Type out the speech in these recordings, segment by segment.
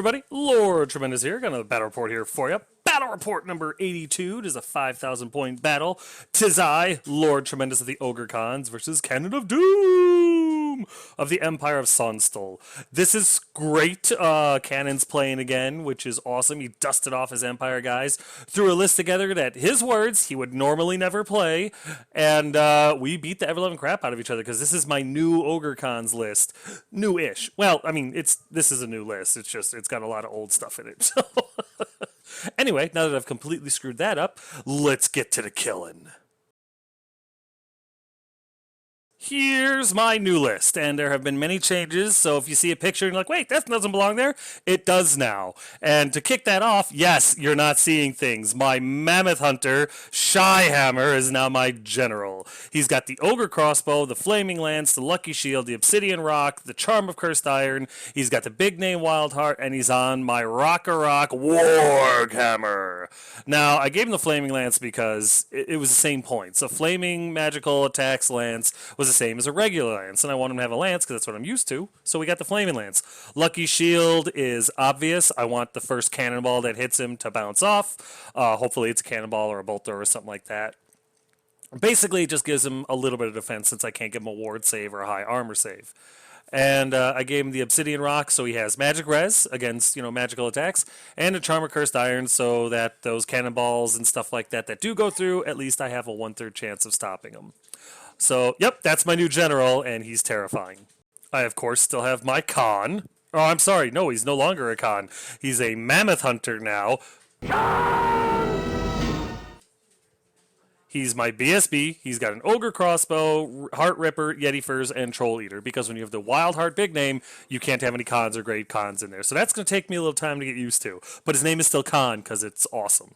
everybody, Lord Tremendous here. Got another battle report here for you. Battle report number 82. It is a 5,000 point battle. Tis I, Lord Tremendous of the Ogre Khans versus Cannon of Doom of the Empire of Sonstal. This is great. Cannon's playing again, which is awesome. He dusted off his Empire guys, threw a list together that his words he would normally never play, and we beat the ever-loving crap out of each other because this is my new Ogre Khans list. New-ish. Well, I mean, this is a new list. It's got a lot of old stuff in it. So anyway, now that I've completely screwed that up, let's get to the killing. Here's my new list, and there have been many changes, so if you see a picture and you're like, wait, that doesn't belong there, it does now. And to kick that off, yes, you're not seeing things. My Mammoth Hunter, Shyhammer, is now my general. He's got the Ogre Crossbow, the Flaming Lance, the Lucky Shield, the Obsidian Rock, the Charm of Cursed Iron, he's got the big name Wild Heart, and he's on my Rock-a-Rock Warhammer. Now, I gave him the Flaming Lance because it was the same points. So Flaming Magical Attacks Lance was the same as a regular lance, and I want him to have a lance because that's what I'm used to, so we got the Flaming Lance. Lucky Shield is obvious. I want the first cannonball that hits him to bounce off. Hopefully it's a cannonball or a bolt thrower or something like that. Basically, it just gives him a little bit of defense since I can't give him a ward save or a high armor save. And I gave him the Obsidian Rock, so he has magic res against, magical attacks, and a Charm of Cursed Iron, so that those cannonballs and stuff like that that do go through, at least I have a 1/3 chance of stopping them. So, yep, that's my new general, and he's terrifying. I, of course, still have my Khan. Oh, I'm sorry. No, he's no longer a Khan. He's a Mammoth Hunter now. He's my BSB. He's got an Ogre Crossbow, Heart Ripper, Yeti Furs, and Troll Eater. Because when you have the Wild Heart big name, you can't have any Khans or Great Khans in there. So that's going to take me a little time to get used to. But his name is still Khan because it's awesome.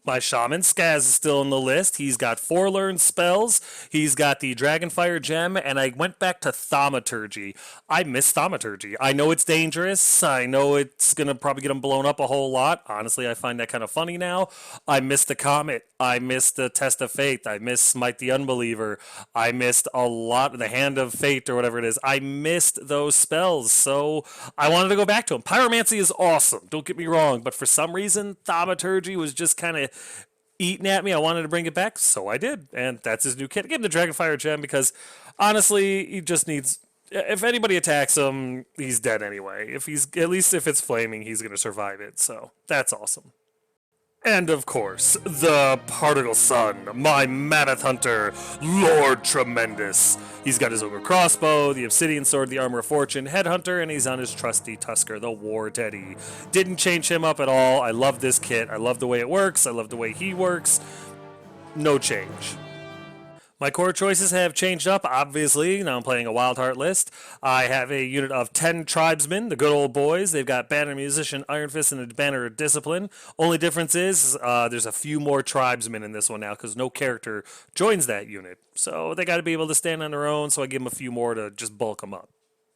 My Shaman, SKAZ, is still on the list. He's got 4 learned spells. He's got the Dragonfire Gem, and I went back to Thaumaturgy. I miss Thaumaturgy. I know it's dangerous. I know it's going to probably get him blown up a whole lot. Honestly, I find that kind of funny now. I missed the Comet. I missed the Test of Fate. I missed Smite the Unbeliever. I missed a lot of the Hand of Fate or whatever it is. I missed those spells, so I wanted to go back to them. Pyromancy is awesome, don't get me wrong, but for some reason, Thaumaturgy was just kind of eating at me. I wanted to bring it back, so I did, and that's his new kit. I gave him the Dragonfire Gem because, honestly, he just needs... If anybody attacks him, he's dead anyway. At least if it's flaming, he's going to survive it, so that's awesome. And of course, the Particle Sun, my Mammoth Hunter, Lord Tremendous. He's got his Ogre Crossbow, the Obsidian Sword, the Armor of Fortune, Headhunter, and he's on his trusty Tusker, the War Teddy. Didn't change him up at all. I love this kit. I love the way it works. I love the way he works. No change. My core choices have changed up, obviously. Now I'm playing a Wild Heart list. I have a unit of 10 tribesmen, the good old boys. They've got Banner Musician, Iron Fist, and a Banner of Discipline. Only difference is there's a few more tribesmen in this one now because no character joins that unit. So they got to be able to stand on their own, so I give them a few more to just bulk them up.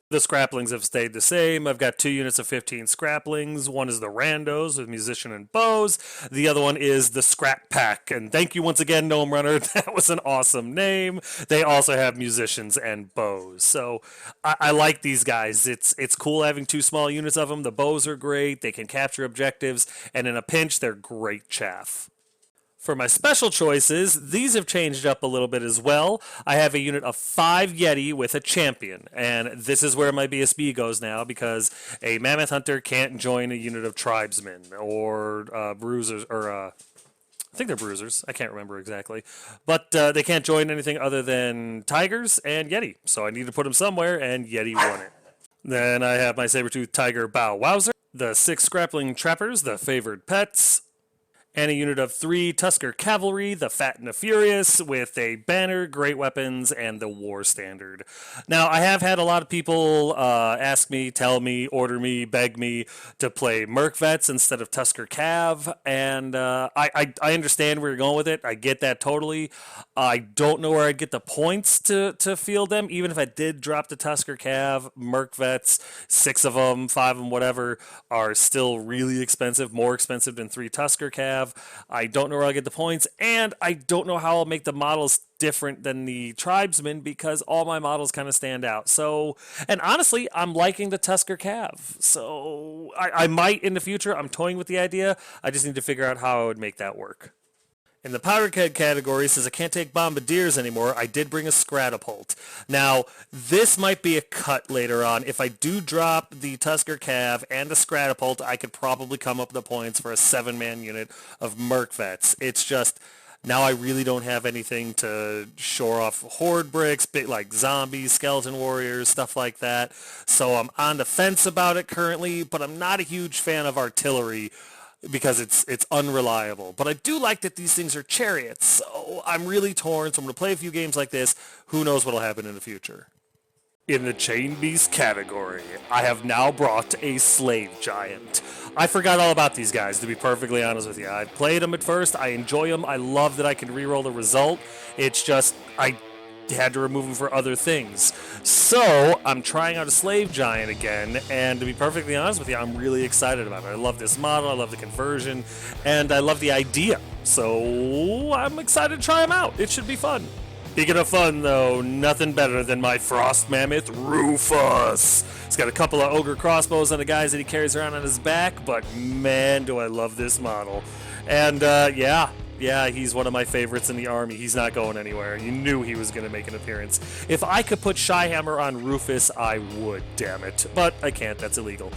The scraplings have stayed the same. I've got 2 units of 15 scraplings. One is the randos with musician and bows. The other one is the scrap pack. And thank you once again, Gnome Runner. That was an awesome name. They also have musicians and bows. So I like these guys. It's cool having 2 small units of them. The bows are great. They can capture objectives. And in a pinch, they're great chaff. For my special choices, these have changed up a little bit as well. I have a unit of 5 Yeti with a champion, and this is where my BSB goes now because a Mammoth Hunter can't join a unit of tribesmen or bruisers, or I think they're bruisers. I can't remember exactly. But they can't join anything other than tigers and Yeti, so I need to put them somewhere, and Yeti won it. Then I have my Saber-Tooth Tiger Bow Wowzer, the 6 Scrappling Trappers, the favored pets, and a unit of 3 Tusker Cavalry, the Fat and the Furious, with a banner, great weapons, and the War Standard. Now, I have had a lot of people ask me, tell me, order me, beg me to play Merc Vets instead of Tusker Cav, and I understand where you're going with it. I get that totally. I don't know where I'd get the points to field them. Even if I did drop the Tusker Cav, Merc Vets, 6 of them, 5 of them, whatever, are still really expensive, more expensive than 3 Tusker Cav. Cav. I don't know where I'll get the points, and I don't know how I'll make the models different than the tribesmen because all my models kind of stand out. So, and honestly, I'm liking the Tusker Cav. So I might in the future. I'm toying with the idea. I just need to figure out how I would make that work. In the powder keg category, since I can't take bombardiers anymore, I did bring a Scratapult. Now, this might be a cut later on. If I do drop the Tusker Cav and a Scratapult, I could probably come up with the points for a 7-man unit of Merc Vets. It's just, now I really don't have anything to shore off horde bricks, like zombies, skeleton warriors, stuff like that. So I'm on the fence about it currently, but I'm not a huge fan of artillery because it's unreliable. But I do like that these things are chariots, so I'm really torn. So I'm going to play a few games like this. Who knows what will happen in the future. In the Chain Beast category, I have now brought a Slave Giant. I forgot all about these guys, to be perfectly honest with you. I played them at first. I enjoy them. I love that I can reroll the result. It's just, I had to remove them for other things. So I'm trying out a Slave Giant again, and to be perfectly honest with you, I'm really excited about it. I love this model, I love the conversion, and I love the idea. So I'm excited to try them out. It should be fun. Speaking of fun, though, nothing better than my Frost Mammoth, Rufus. He's got a couple of ogre crossbows on the guys that he carries around on his back, but man, do I love this model. And yeah, he's one of my favorites in the army. He's not going anywhere. You knew he was going to make an appearance. If I could put Shyhammer on Rufus, I would, damn it. But I can't. That's illegal.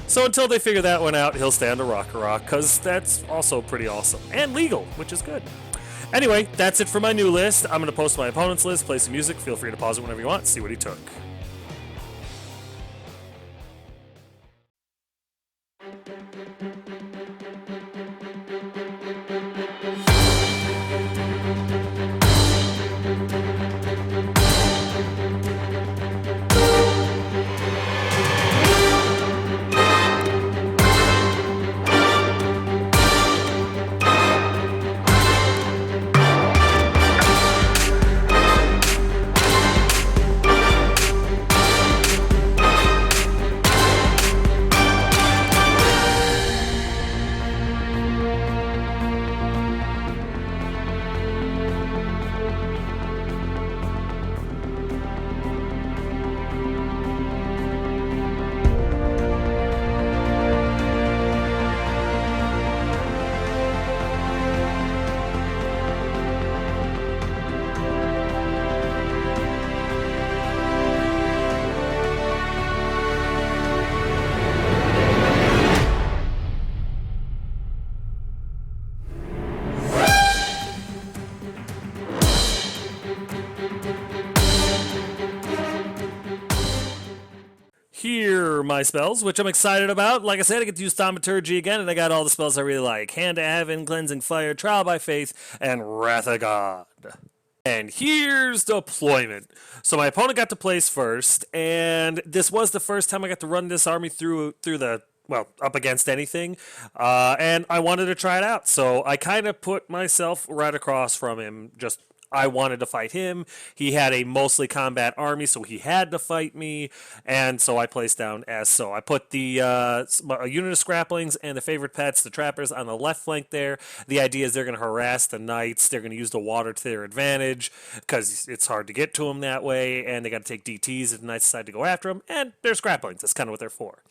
So until they figure that one out, he'll stand a rock, because that's also pretty awesome. And legal, which is good. Anyway, that's it for my new list. I'm going to post my opponent's list, play some music. Feel free to pause it whenever you want, see what he took. Here are my spells, which I'm excited about. Like I said, I get to use Thaumaturgy again, and I got all the spells I really like. Hand to Heaven, Cleansing Fire, Trial by Faith, and Wrath of God. And here's deployment. So my opponent got to place first, and this was the first time I got to run this army through the, well, up against anything, and I wanted to try it out. So I kind of put myself right across from him, just I wanted to fight him. He had a mostly combat army, so he had to fight me, and so I placed down as so. I put the a unit of scraplings and the favorite pets, the trappers, on the left flank there. The idea is they're going to harass the knights. They're going to use the water to their advantage because it's hard to get to them that way, and they got to take DTs if the knights decide to go after them, and they're scraplings. That's kind of what they're for.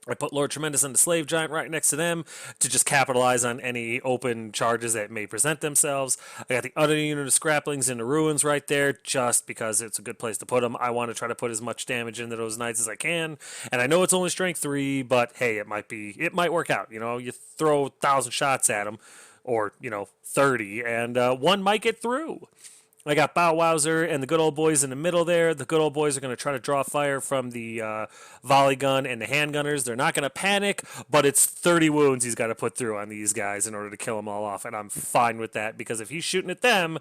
I put Lord Tremendous and the Slave Giant right next to them to just capitalize on any open charges that may present themselves. I got the other unit of Scraplings in the Ruins right there just because it's a good place to put them. I want to try to put as much damage into those knights as I can. And I know it's only strength 3, but hey, it might work out. You know, you throw 1,000 shots at them, or, 30, and one might get through. I got Bow Wowzer and the good old boys in the middle there. The good old boys are going to try to draw fire from the volley gun and the handgunners. They're not going to panic, but it's 30 wounds he's got to put through on these guys in order to kill them all off, and I'm fine with that because if he's shooting at them,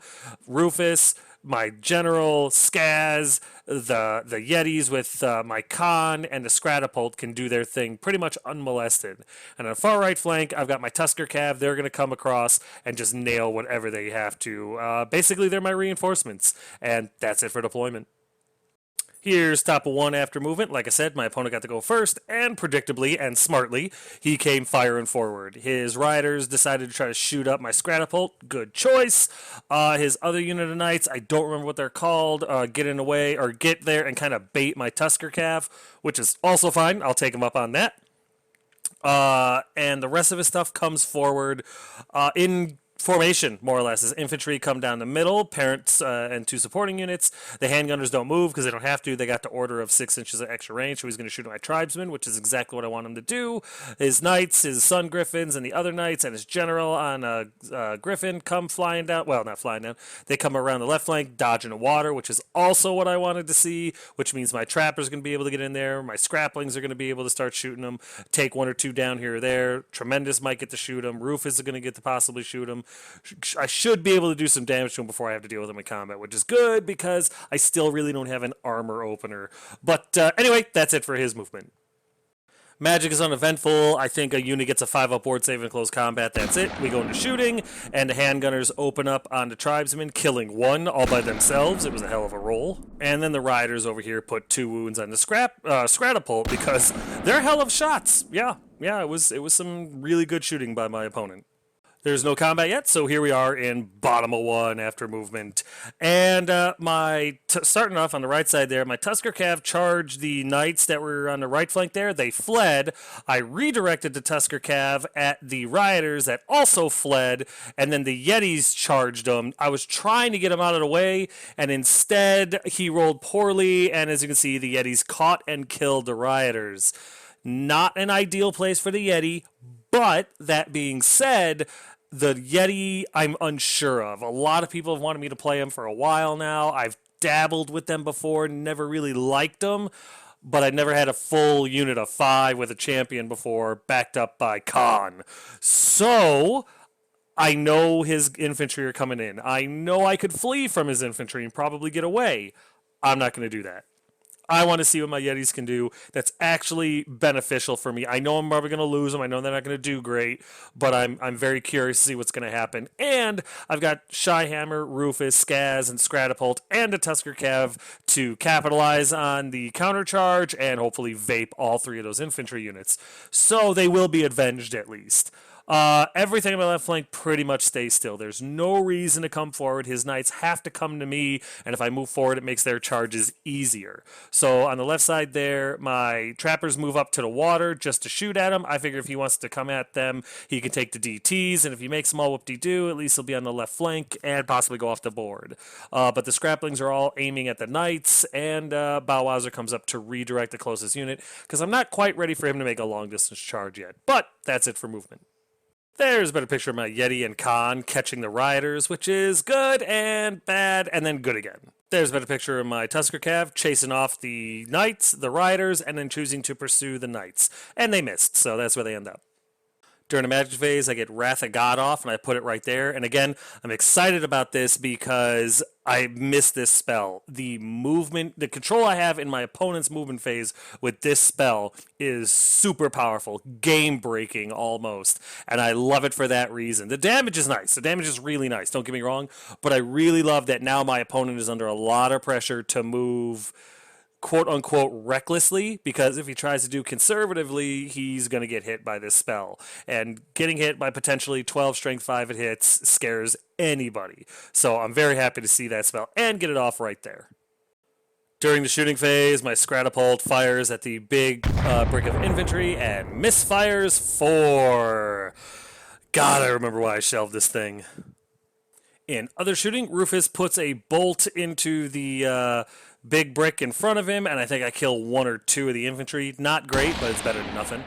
Rufus, my general, SKAZ, the Yetis with my Khan, and the Scratapult can do their thing pretty much unmolested. And on the far right flank, I've got my Tusker Cav. They're going to come across and just nail whatever they have to. Basically, they're my reinforcements, and that's it for deployment. Here's top of one after movement. Like I said, my opponent got to go first, and predictably and smartly, he came firing forward. His riders decided to try to shoot up my Scratapult. Good choice. His other unit of knights, I don't remember what they're called, get in the way, or get there and kind of bait my Tusker Cav, which is also fine. I'll take him up on that. And the rest of his stuff comes forward in formation, more or less. His infantry come down the middle, parents and two supporting units. The handgunners don't move because they don't have to. They got the order of 6 inches of extra range, so he's going to shoot at my tribesmen, which is exactly what I want him to do. His knights, his sun griffins, and the other knights, and his general on a griffin come flying down. Well, not flying down. They come around the left flank, dodging the water, which is also what I wanted to see, which means my trapper's going to be able to get in there. My scraplings are going to be able to start shooting them, take 1 or 2 down here or there. Tremendous might get to shoot him. Rufus is going to get to possibly shoot him. I should be able to do some damage to him before I have to deal with him in combat, which is good because I still really don't have an armor opener. But anyway, that's it for his movement. Magic is uneventful. I think a unit gets a 5-up ward save in close combat. That's it. We go into shooting, and the handgunners open up on the tribesmen, killing 1 all by themselves. It was a hell of a roll. And then the riders over here put 2 wounds on the Scratapult because they're hell of shots. Yeah, it was some really good shooting by my opponent. There's no combat yet, so here we are in bottom of 1 after movement. And starting off on the right side there, my Tusker Cav charged the knights that were on the right flank there. They fled. I redirected the Tusker Cav at the rioters that also fled, and then the Yetis charged them. I was trying to get him out of the way, and instead he rolled poorly, and as you can see, the Yetis caught and killed the rioters. Not an ideal place for the Yeti, but that being said, the Yeti I'm unsure of. A lot of people have wanted me to play him for a while now. I've dabbled with them before, never really liked them, but I never had a full unit of 5 with a champion before, backed up by Khan. So I know his infantry are coming in. I know I could flee from his infantry and probably get away. I'm not going to do that. I want to see what my Yetis can do that's actually beneficial for me. I know I'm probably going to lose them. I know they're not going to do great, but I'm very curious to see what's going to happen. And I've got Shyhammer, Rufus, SKAZ, and Scratapult, and a Tusker Cav to capitalize on the countercharge and hopefully vape all 3 of those infantry units. So they will be avenged at least. Everything on my left flank pretty much stays still. There's no reason to come forward. His knights have to come to me, and if I move forward, it makes their charges easier. So on the left side there, my trappers move up to the water just to shoot at him. I figure if he wants to come at them, he can take the DTs, and if he makes them all whoop-de-doo, at least he'll be on the left flank and possibly go off the board. But the scraplings are all aiming at the knights, and Bow Wowser comes up to redirect the closest unit, because I'm not quite ready for him to make a long-distance charge yet. But that's it for movement. There's a better picture of my Yeti and Khan catching the rioters, which is good and bad, and then good again. There's a better picture of my Tusker Cav chasing off the knights, the rioters, and then choosing to pursue the knights. And they missed, so that's where they end up. During the magic phase, I get Wrath of God off, and I put it right there. And again, I'm excited about this because I missed this spell. The control I have in my opponent's movement phase with this spell is super powerful, game-breaking almost, and I love it for that reason. The damage is nice. The damage is really nice, don't get me wrong, but I really love that now my opponent is under a lot of pressure to move quote-unquote recklessly, because if he tries to do conservatively, he's going to get hit by this spell. And getting hit by potentially 12 strength 5 hits scares anybody. So I'm very happy to see that spell and get it off right there. During the shooting phase, my Scratapult fires at the big brick of infantry and misfires 4. God, I remember why I shelved this thing. In other shooting, Rufus puts a bolt into the big brick in front of him, and I think I kill 1 or 2 of the infantry. Not great, but it's better than nothing.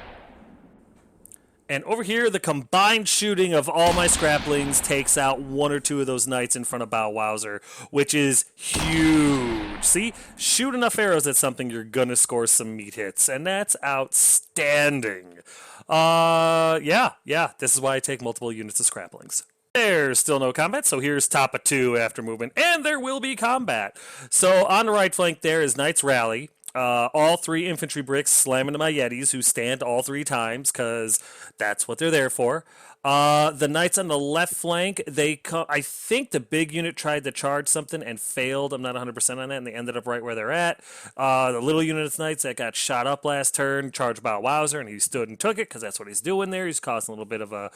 And over here, the combined shooting of all my scraplings takes out 1 or 2 of those knights in front of Bow Wowser, which is huge. See? Shoot enough arrows at something, you're gonna score some meat hits, and that's outstanding. Yeah, this is why I take multiple units of scraplings. There's still no combat, so here's top of 2 after movement, and there will be combat. So on the right flank there is Knights Rally. All 3 infantry bricks slam into my Yetis, who stand all 3 times, because that's what they're there for. The Knights on the left flank, I think the big unit tried to charge something and failed. I'm not 100% on that, and they ended up right where they're at. The little unit of Knights that got shot up last turn charged Bow Wowser, and he stood and took it because that's what he's doing there. He's causing a little bit of a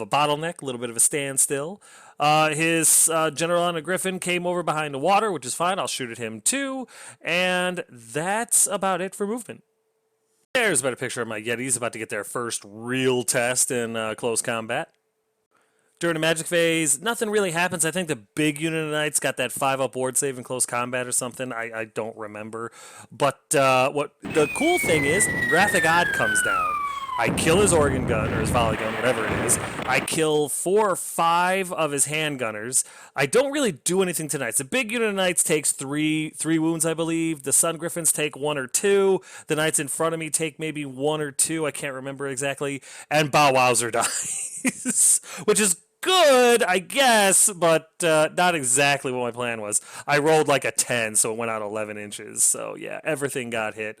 bottleneck, a little bit of a standstill. His General on a Griffin came over behind the water, which is fine. I'll shoot at him too. And that's about it for movement. There's a better picture of my Yetis about to get their first real test in close combat. During the magic phase, nothing really happens. I think the big unit of Knights got that 5-up ward save in close combat or something. I don't remember. But what the cool thing is, Wrath of God comes down. I kill his organ gun, or his volley gun, whatever it is. I kill 4 or 5 of his handgunners. I don't really do anything to Knights. The big unit of Knights takes three wounds, I believe. The Sun Griffins take 1 or 2. The Knights in front of me take maybe 1 or 2. I can't remember exactly. And Bow Wowser dies, which is good, I guess, but not exactly what my plan was. I rolled like a 10, so it went out 11 inches. So yeah, everything got hit.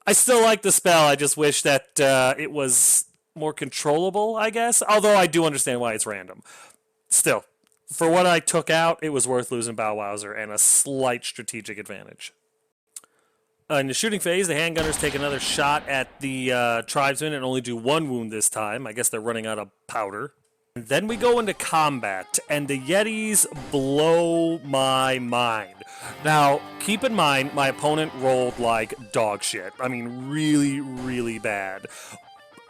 I still like the spell. I just wish that it was more controllable, I guess. Although I do understand why it's random. Still, for what I took out, it was worth losing Bow Wowser and a slight strategic advantage. In the shooting phase, the handgunners take another shot at the tribesmen and only do 1 wound this time. I guess they're running out of powder. And then we go into combat, and the Yetis blow my mind. Now, keep in mind, my opponent rolled like dog shit. I mean, really, really bad.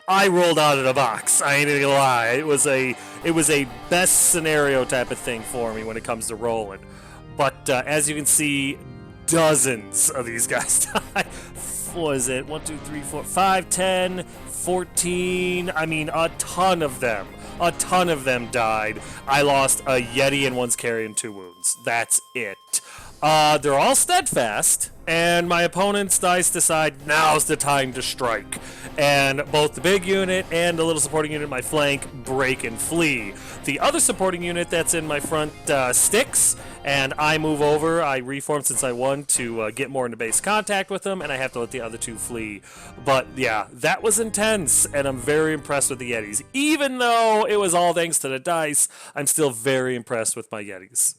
I rolled out of the box. I ain't gonna lie. It was a best scenario type of thing for me when it comes to rolling. But as you can see, dozens of these guys died. What was it? 1, 2, 3, 4, 5, 10, 14. I mean, a ton of them. A ton of them died. I lost a Yeti and one's carrying 2 wounds. That's it. They're all steadfast, and my opponent's dice decide now's the time to strike. And both the big unit and the little supporting unit in my flank break and flee. The other supporting unit that's in my front sticks, and I move over. I reform since I won to get more into base contact with them, and I have to let the other 2 flee. But yeah, that was intense, and I'm very impressed with the Yetis. Even though it was all thanks to the dice, I'm still very impressed with my Yetis.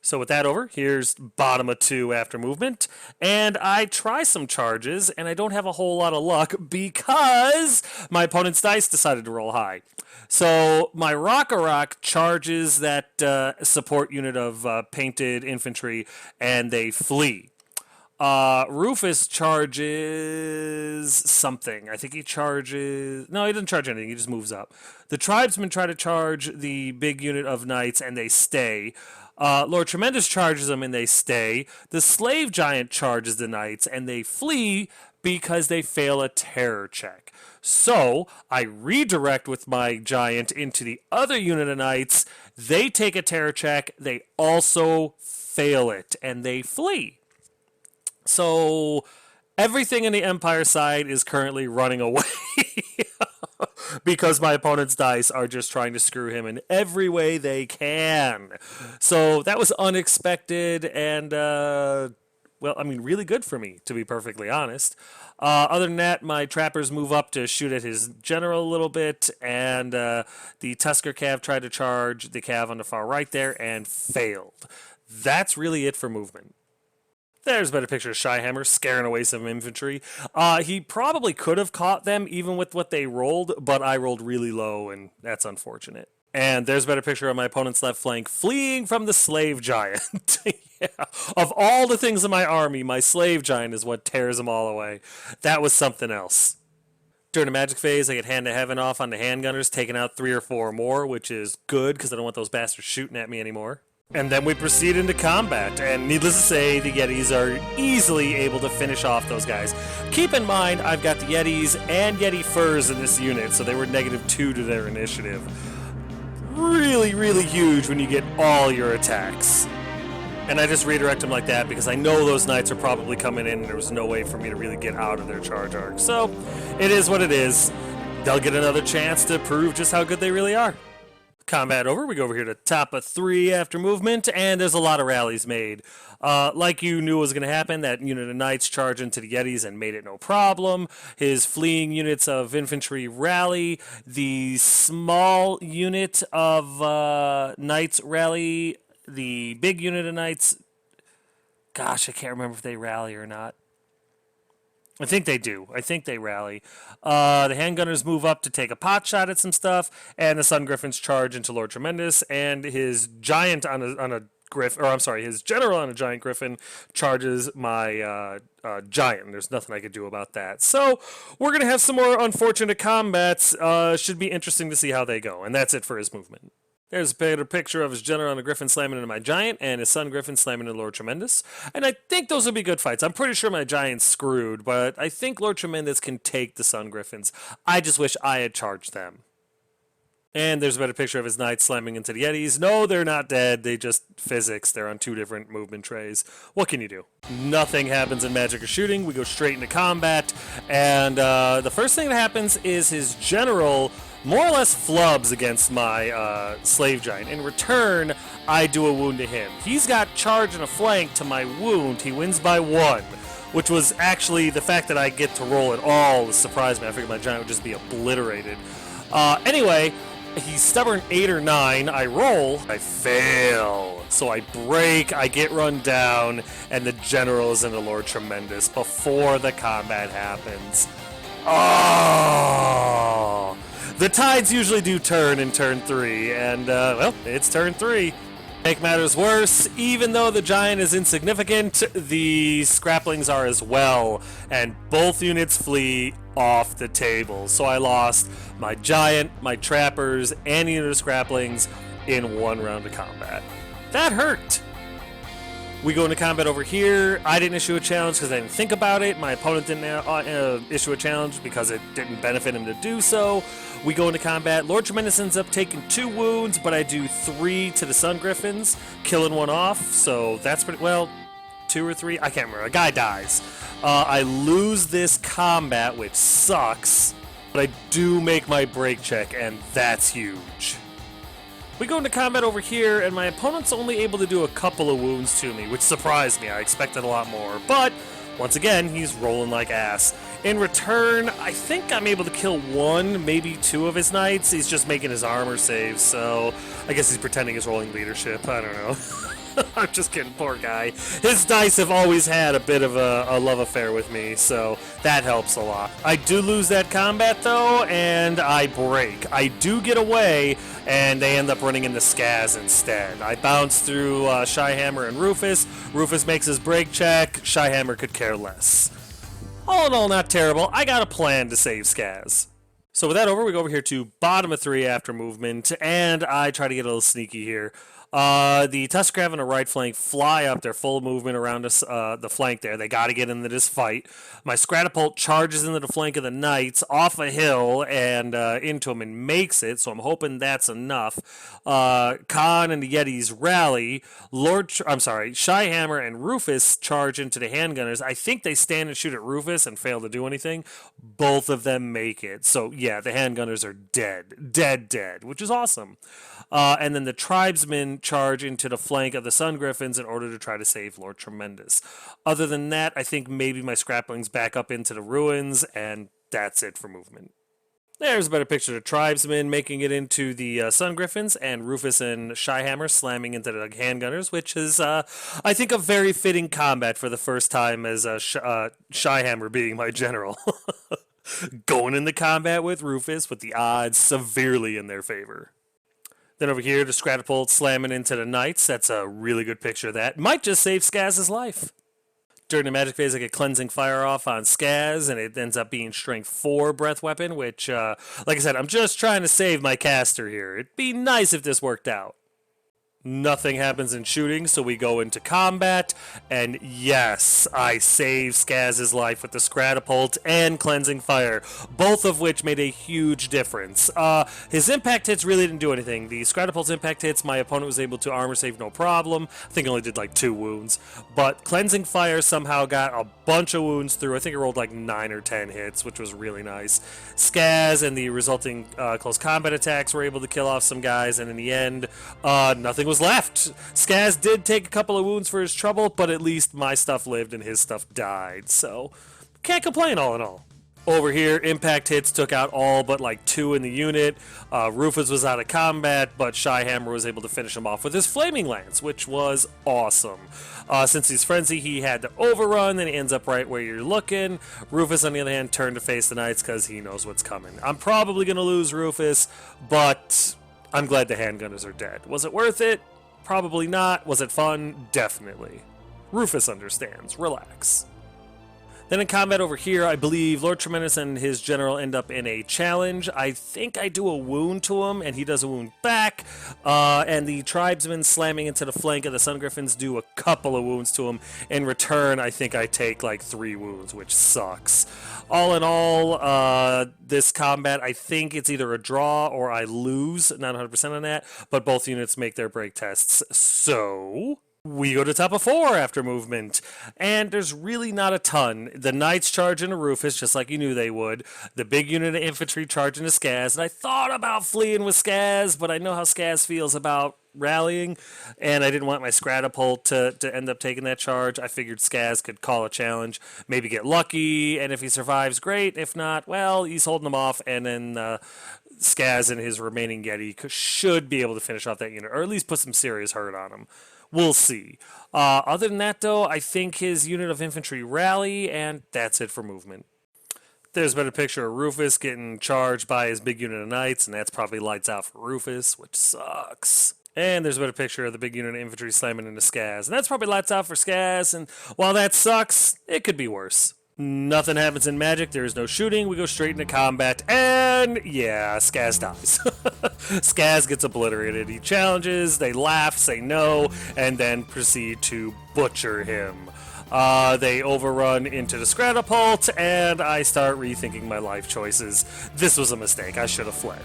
So with that over, here's bottom of 2 after movement, and I try some charges, and I don't have a whole lot of luck because my opponent's dice decided to roll high. So my Rock charges that support unit of painted infantry, and they flee. Rufus charges something. I think he charges... No, he doesn't charge anything. He just moves up. The tribesmen try to charge the big unit of Knights, and they stay. Lord Tremendous charges them, and they stay. The Slave Giant charges the Knights, and they flee because they fail a terror check. So I redirect with my Giant into the other unit of Knights. They take a terror check. They also fail it, and they flee. So everything in the Empire side is currently running away because my opponent's dice are just trying to screw him in every way they can. So that was unexpected and, well, I mean, really good for me, to be perfectly honest. Other than that, my trappers move up to shoot at his general a little bit, and the Tusker Cav tried to charge the Cav on the far right there and failed. That's really it for movement. There's a better picture of Shyhammer scaring away some infantry. He probably could have caught them even with what they rolled, but I rolled really low, and that's unfortunate. And there's a better picture of my opponent's left flank fleeing from the Slave Giant. Yeah. Of all the things in my army, my Slave Giant is what tears them all away. That was something else. During the magic phase, I get Hand to Heaven off on the handgunners, taking out 3 or 4 more, which is good because I don't want those bastards shooting at me anymore. And then we proceed into combat, and needless to say, the Yetis are easily able to finish off those guys. Keep in mind, I've got the Yetis and Yeti Furs in this unit, so they were -2 to their initiative. Really, really huge when you get all your attacks. And I just redirect them like that because I know those Knights are probably coming in, and there was no way for me to really get out of their charge arc. So, it is what it is. They'll get another chance to prove just how good they really are. Combat over. We go over here to top of 3 after movement, and there's a lot of rallies made. Like you knew was going to happen, that unit of knights charge into the Yetis and made it no problem. His fleeing units of infantry rally. The small unit of knights rally. The big unit of knights, gosh, I can't remember if they rally or not. I think they do. I think they rally. The handgunners move up to take a pot shot at some stuff, and the Sun Griffins charge into Lord Tremendous, and his giant on a griffin, or I'm sorry, his general on a giant griffin charges my giant, and there's nothing I could do about that. So we're going to have some more unfortunate combats. Should be interesting to see how they go, and that's it for his movement. There's a better picture of his general on a griffin slamming into my giant, and his Sun Griffin slamming into Lord Tremendous. And I think those will be good fights. I'm pretty sure my giant's screwed, but I think Lord Tremendous can take the Sun Griffins. I just wish I had charged them. And there's a better picture of his knights slamming into the Yetis. No, they're not dead. They just physics. They're on 2 different movement trays. What can you do? Nothing happens in magic or shooting. We go straight into combat. And the first thing that happens is his general more or less flubs against my slave giant. In return, I do a wound to him. He's got charge and a flank to my wound. He wins by 1, which was actually the fact that I get to roll at all surprised me. I figured my giant would just be obliterated. Anyway, he's stubborn 8 or 9. I roll. I fail. So I break. I get run down. And the general is into Lord Tremendous before the combat happens. Oh! The tides usually do turn in turn 3. And, well, it's turn 3. Make matters worse, even though the giant is insignificant, the scraplings are as well, and both units flee off the table. So I lost my giant, my trappers, and unit of scraplings in 1 round of combat. That hurt! We go into combat over here. I didn't issue a challenge because I didn't think about it. My opponent didn't issue a challenge because it didn't benefit him to do so. We go into combat. Lord Tremendous ends up taking 2 wounds, but I do 3 to the Sun Griffins, killing 1 off. So that's pretty well, 2 or 3. I can't remember. A guy dies. I lose this combat, which sucks, but I do make my break check, and that's huge. We go into combat over here, and my opponent's only able to do a couple of wounds to me, which surprised me. I expected a lot more, but once again, he's rolling like ass. In return, I think I'm able to kill 1, maybe 2 of his knights. He's just making his armor saves, so I guess he's pretending he's rolling leadership. I don't know. I'm just kidding, poor guy. His dice have always had a bit of a love affair with me, so that helps a lot. I do lose that combat, though, and I break. I do get away, and they end up running into SKAZ instead. I bounce through Shyhammer and Rufus. Rufus makes his break check. Shyhammer could care less. All in all, not terrible. I got a plan to save SKAZ. So with that over, we go over here to bottom of 3 after movement, and I try to get a little sneaky here. The Tusker Cavalry on the right flank fly up their full movement around us, the flank there. They got to get into this fight. My Scratapult charges into the flank of the Knights off a hill and into them and makes it, so I'm hoping that's enough. Khan and the Yetis rally. Shyhammer and Rufus charge into the handgunners. I think they stand and shoot at Rufus and fail to do anything. Both of them make it. So, yeah, the handgunners are dead. Dead, which is awesome. And then the tribesmen charge into the flank of the Sun Griffins in order to try to save Lord Tremendous. Other than that, I think maybe my scraplings back up into the ruins, and that's it for movement. There's a better picture of the tribesmen making it into the Sun Griffins, and Rufus and Shyhammer slamming into the handgunners, which is, I think, a very fitting combat for the first time as Shyhammer being my general. Going into combat with Rufus with the odds severely in their favor. Then over here, the Scratapult slamming into the Knights. That's a really good picture of that. Might just save SKAZ's life. During the magic phase, I get Cleansing Fire off on SKAZ, and it ends up being Strength 4 breath weapon, which, like I said, I'm just trying to save my caster here. It'd be nice if this worked out. Nothing happens in shooting, so we go into combat, and yes, I save SKAZ's life with the Scratapult and Cleansing Fire, both of which made a huge difference. His impact hits really didn't do anything. The Scratapult's impact hits, my opponent was able to armor save no problem. I think I only did like 2 wounds, but Cleansing Fire somehow got a bunch of wounds through. I think it rolled like 9 or 10 hits, which was really nice. SKAZ and the resulting close combat attacks were able to kill off some guys, and in the end, nothing was left. SKAZ did take a couple of wounds for his trouble, but at least my stuff lived and his stuff died, so can't complain all in all. Over here, impact hits took out all but like 2 in the unit. Rufus was out of combat, but Shyhammer was able to finish him off with his Flaming Lance, which was awesome. Since he's Frenzy, he had to overrun, then he ends up right where you're looking. Rufus, on the other hand, turned to face the Knights because he knows what's coming. I'm probably going to lose Rufus, but I'm glad the handgunners are dead. Was it worth it? Probably not. Was it fun? Definitely. Rufus understands. Relax. Then in combat over here, I believe Lord Tremendous and his general end up in a challenge. I think I do a wound to him, and he does a wound back. And the tribesmen slamming into the flank of the Sun Griffins do a couple of wounds to him. In return, I think I take like 3 wounds, which sucks. All in all, this combat, I think it's either a draw or I lose. Not 100% on that, but both units make their break tests. So we go to top of 4 after movement, and there's really not a ton. The Knights charge into Rufus, just like you knew they would. The big unit of infantry charge into SKAZ, and I thought about fleeing with SKAZ, but I know how SKAZ feels about rallying, and I didn't want my Scratapult to end up taking that charge. I figured SKAZ could call a challenge, maybe get lucky, and if he survives, great. If not, well, he's holding them off, and then SKAZ and his remaining Yeti should be able to finish off that unit, or at least put some serious hurt on him. We'll see. Other than that, though, I think his unit of infantry rally, and that's it for movement. There's been a picture of Rufus getting charged by his big unit of Knights, and that's probably lights out for Rufus, which sucks. And there's been a picture of the big unit of infantry slamming into SKAZ, and that's probably lights out for SKAZ, and while that sucks, it could be worse. Nothing happens in Magic, there is no shooting, we go straight into combat, and yeah, SKAZ dies. SKAZ gets obliterated. He challenges, they laugh, say no, and then proceed to butcher him. They overrun into the Scratapult, and I start rethinking my life choices. This was a mistake, I should have fled.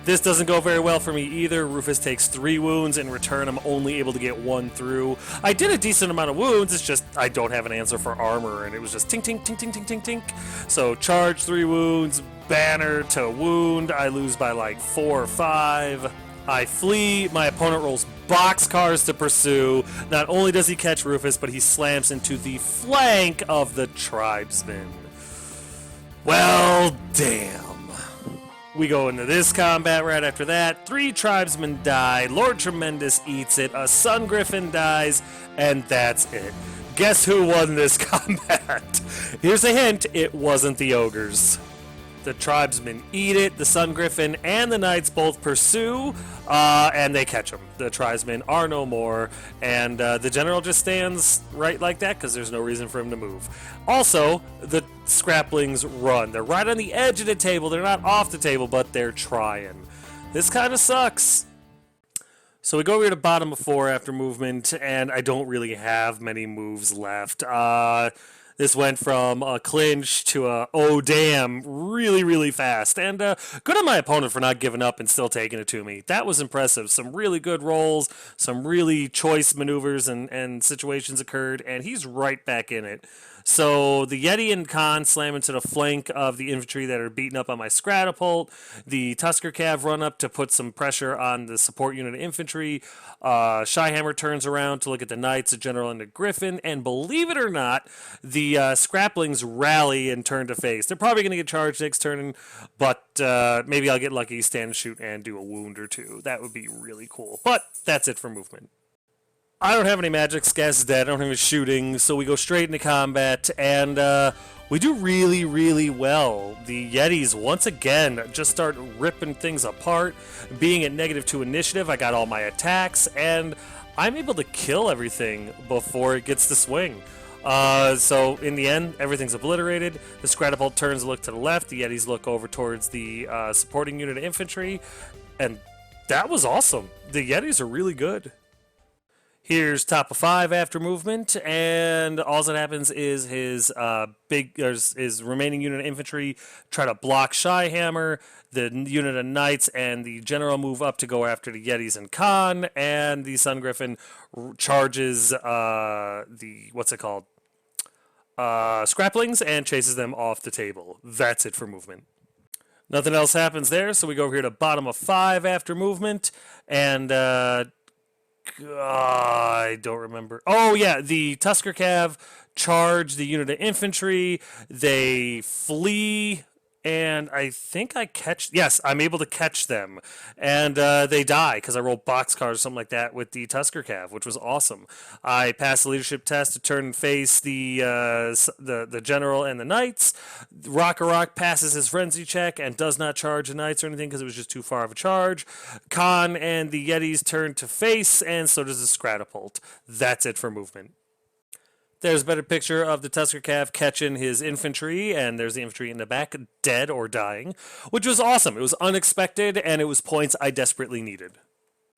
This doesn't go very well for me either. Rufus takes 3 wounds. In return, I'm only able to get 1 through. I did a decent amount of wounds, it's just I don't have an answer for armor, and it was just tink, tink, tink, tink, tink, tink, tink. So charge 3 wounds, banner to wound, I lose by like 4 or 5. I flee, my opponent rolls boxcars to pursue. Not only does he catch Rufus, but he slams into the flank of the tribesmen. Well, damn. We go into this combat right after that. 3 tribesmen die, Lord Tremendous eats it, a Sun Griffin dies, and that's it. Guess who won this combat? Here's a hint, it wasn't the ogres. The tribesmen eat it, the Sun Griffin and the Knights both pursue, and they catch them. The tribesmen are no more, and the general just stands right like that because there's no reason for him to move. Also, the scraplings run. They're right on the edge of the table. They're not off the table, but they're trying. This kind of sucks. So we go over to bottom of 4 after movement, and I don't really have many moves left. This went from a clinch to a oh damn really, really fast. And good on my opponent for not giving up and still taking it to me. That was impressive. Some really good rolls, some really choice maneuvers and situations occurred, and he's right back in it. So the Yeti and Khan slam into the flank of the infantry that are beating up on my Scratapult. The Tusker Cav run up to put some pressure on the support unit of infantry. Shyhammer turns around to look at the Knights, the General, and the Griffin. And believe it or not, the Scraplings rally and turn to face. They're probably going to get charged next turn, but maybe I'll get lucky, stand, shoot, and do a wound or 2. That would be really cool. But that's it for movement. I don't have any magic. SKAZ is dead. I don't have any shooting, so we go straight into combat, and we do really, really well. The Yetis, once again, just start ripping things apart. Being at -2 initiative, I got all my attacks, and I'm able to kill everything before it gets to swing. So in the end, everything's obliterated. The Scratapult turns to look to the left. The Yetis look over towards the supporting unit of infantry, and that was awesome. The Yetis are really good. Here's top of 5 after movement, and all that happens is his his remaining unit of infantry try to block Shyhammer. The unit of knights and the general move up to go after the Yetis and Khan, and the Sun Griffin charges the what's it called? Scraplings and chases them off the table. That's it for movement. Nothing else happens there, so we go over here to bottom of 5 after movement, and I don't remember. Oh, yeah, the Tusker Cav charge the unit of infantry. They flee, and I think I catch... Yes, I'm able to catch them. And they die, because I rolled boxcars or something like that with the Tusker Cav, which was awesome. I passed the leadership test to turn and face the general and the knights. Rock passes his frenzy check and does not charge the knights or anything because it was just too far of a charge. Khan and the Yetis turn to face, and so does the Scratapult. That's it for movement. There's a better picture of the Tusker Cav catching his infantry, and there's the infantry in the back, dead or dying, which was awesome. It was unexpected, and it was points I desperately needed.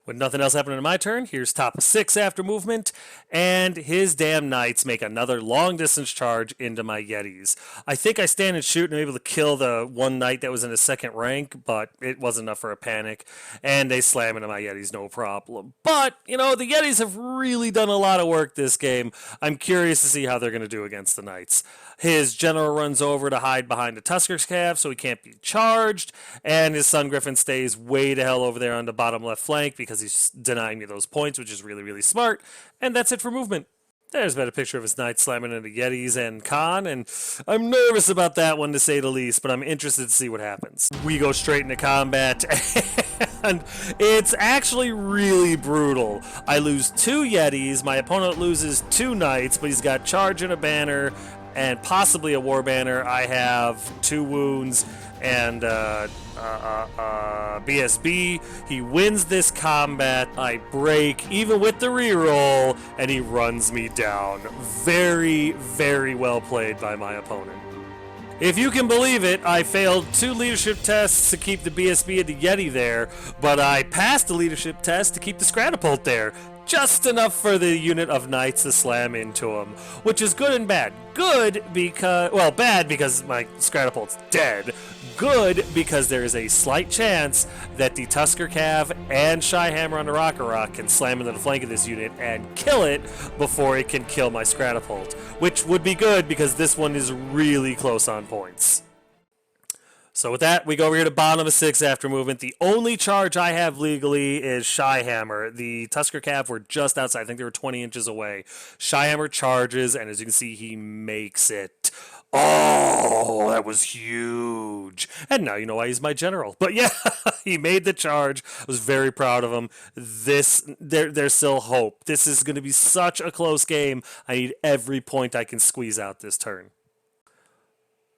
With nothing else happening in my turn, here's top 6 after movement, and his damn knights make another long-distance charge into my Yetis. I think I stand and shoot and I'm able to kill the one knight that was in his second rank, but it wasn't enough for a panic, and they slam into my Yetis, no problem. But, you know, the Yetis have really done a lot of work this game. I'm curious to see how they're going to do against the knights. His general runs over to hide behind the Tusker Cav so he can't be charged, and his Sun Griffin stays way to hell over there on the bottom left flank because he's denying me those points, which is really, really smart. And that's it for movement. There's been a picture of his knight slamming into Yetis and Khan, and I'm nervous about that one to say the least, but I'm interested to see what happens. We go straight into combat, and it's actually really brutal. I lose 2 Yetis, my opponent loses 2 knights, but he's got charge and a banner, and possibly a war banner. I have 2 wounds and BSB. He wins this combat. I break even with the reroll, and he runs me down. Very, very well played by my opponent. If you can believe it, I failed 2 leadership tests to keep the BSB and the Yeti there, but I passed the leadership test to keep the Scratapult there. Just enough for the unit of knights to slam into him, which is good and bad. Good because, well, bad because my Scratapult's dead. Good because there is a slight chance that the Tusker Cav and Shyhammer on the Rock can slam into the flank of this unit and kill it before it can kill my Scratapult, which would be good because this one is really close on points. So with that, we go over here to bottom of 6 after movement. The only charge I have legally is Shyhammer. The Tusker Cav were just outside. I think they were 20 inches away. Shyhammer charges, and as you can see, he makes it. Oh, that was huge. And now you know why he's my general. But yeah, he made the charge. I was very proud of him. There's still hope. This is going to be such a close game. I need every point I can squeeze out this turn.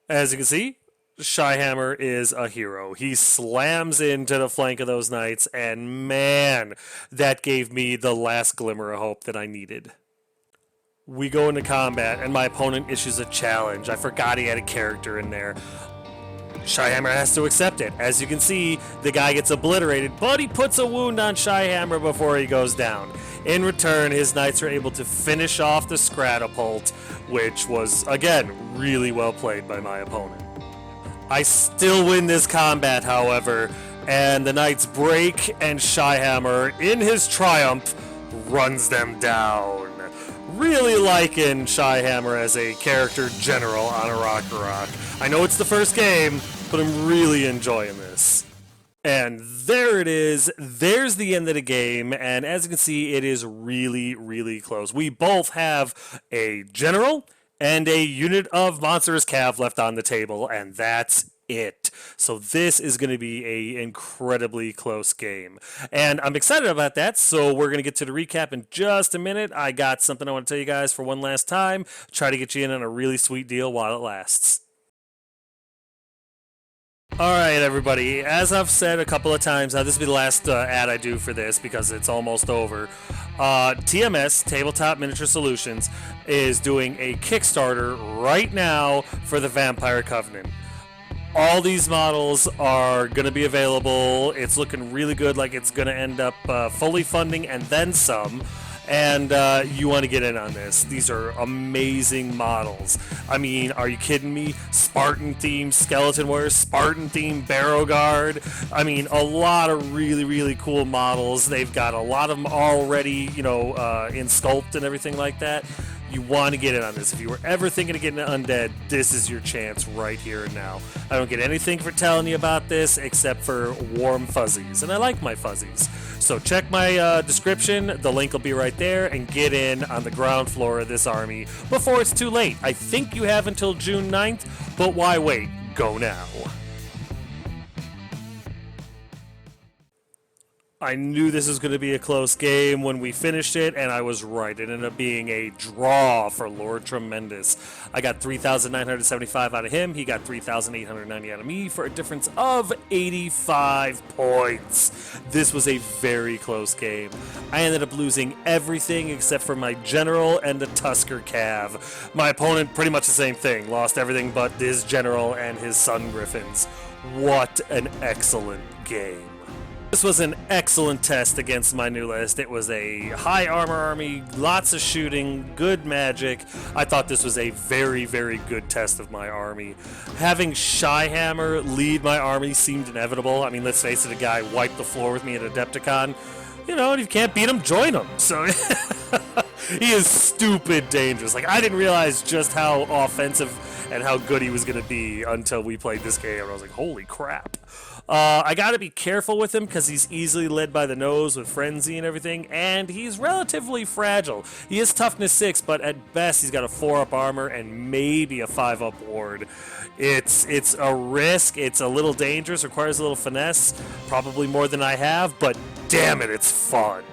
As you can see, Shyhammer is a hero. He slams into the flank of those knights, and man, that gave me the last glimmer of hope that I needed. We go into combat, and my opponent issues a challenge. I forgot he had a character in there. Shyhammer has to accept it. As you can see, the guy gets obliterated, but he puts a wound on Shyhammer before he goes down. In return, his knights are able to finish off the Scratapult, which was, again, really well played by my opponent. I still win this combat, however, and the knights break, and Shyhammer, in his triumph, runs them down. Really liking Shyhammer as a character general on a Rock. I know it's the first game, but I'm really enjoying this. And there it is. There's the end of the game, and as you can see, it is really, really close. We both have a general and a unit of Monstrous Cav left on the table, and that's it. So this is going to be an incredibly close game, and I'm excited about that. So we're going to get to the recap in just a minute. I got something I want to tell you guys for one last time. Try to get you in on a really sweet deal while it lasts. Alright everybody, as I've said a couple of times, now this will be the last ad I do for this because it's almost over. TMS, Tabletop Miniature Solutions, is doing a Kickstarter right now for the Vampire Covenant. All these models are going to be available. It's looking really good, like it's going to end up fully funding and then some. And you want to get in on this. These are amazing models. I mean, are you kidding me? Spartan-themed Skeleton Warrior, Spartan-themed Barrow Guard. I mean, a lot of really, really cool models. They've got a lot of them already, you know, in sculpt and everything like that. You want to get in on this. If you were ever thinking of getting an Undead, this is your chance right here and now. I don't get anything for telling you about this except for warm fuzzies, and I like my fuzzies. So check my description, the link will be right there, and get in on the ground floor of this army before it's too late. I think you have until June 9th, but why wait? Go now. I knew this was going to be a close game when we finished it, and I was right. It ended up being a draw for Lord Tremendous. I got 3,975 out of him. He got 3,890 out of me for a difference of 85 points. This was a very close game. I ended up losing everything except for my general and the Tusker Cav. My opponent, pretty much the same thing. Lost everything but his general and his Sun Griffins. What an excellent game. This was an excellent test against my new list. It was a high armor army, lots of shooting, good magic. I thought this was a very, very good test of my army. Having Shyhammer lead my army seemed inevitable. I mean, let's face it, a guy wiped the floor with me at Adepticon. You know, and if you can't beat him, join him. So he is stupid dangerous. Like, I didn't realize just how offensive and how good he was going to be until we played this game. I was like, holy crap. I got to be careful with him because he's easily led by the nose with frenzy and everything, and he's relatively fragile. He is toughness 6, but at best he's got a 4-up armor and maybe a 5-up ward. It's a risk. It's a little dangerous. Requires a little finesse, probably more than I have, but damn it, it's fun.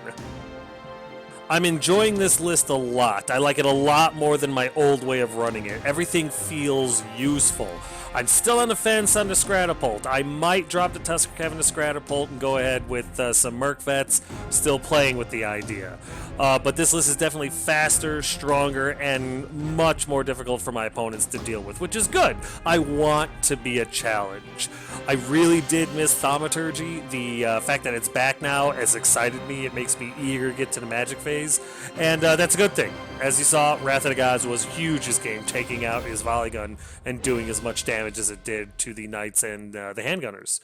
I'm enjoying this list a lot. I like it a lot more than my old way of running it. Everything feels useful. I'm still on the fence on the Scratapult. I might drop the Tusker Cavalry to Scratapult and go ahead with some Merc Vets, still playing with the idea. But this list is definitely faster, stronger, and much more difficult for my opponents to deal with, which is good. I want to be a challenge. I really did miss Thaumaturgy. The fact that it's back now has excited me. It makes me eager to get to the Magic phase, and that's a good thing. As you saw, Wrath of the Gods was huge this game, taking out his volley gun and doing as much damage as it did to the Knights and the Handgunners.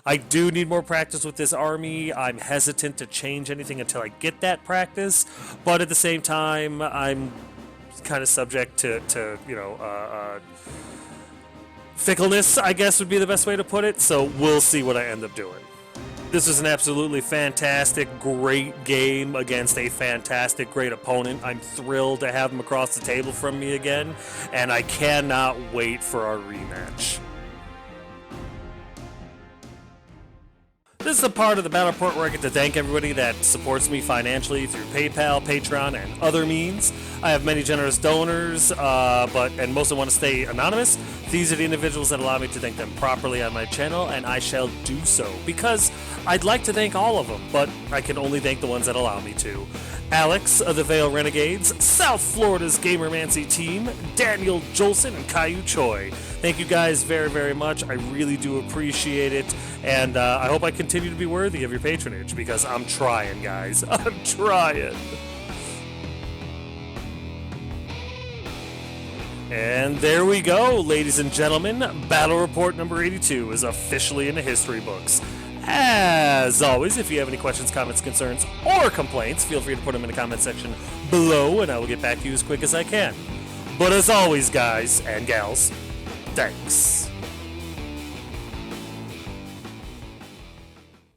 I do need more practice with this army. I'm hesitant to change anything until I get that practice, but at the same time, I'm kind of subject to you know, fickleness, I guess would be the best way to put it, so we'll see what I end up doing. This was an absolutely fantastic, great game against a fantastic, great opponent. I'm thrilled to have him across the table from me again, and I cannot wait for our rematch. This is a part of the Battle Report where I get to thank everybody that supports me financially through PayPal, Patreon, and other means. I have many generous donors, and most of them want to stay anonymous. These are the individuals that allow me to thank them properly on my channel, and I shall do so, because I'd like to thank all of them, but I can only thank the ones that allow me to. Alex of the Vale Renegades, South Florida's Gamermancy team, Daniel Jolson, and Caillou Choi. Thank you guys very, very much. I really do appreciate it, and I hope I continue to be worthy of your patronage, because I'm trying, guys. I'm trying. And there we go, ladies and gentlemen. Battle Report number 82 is officially in the history books. As always, if you have any questions, comments, concerns, or complaints, feel free to put them in the comment section below, and I will get back to you as quick as I can. But as always, guys and gals, thanks.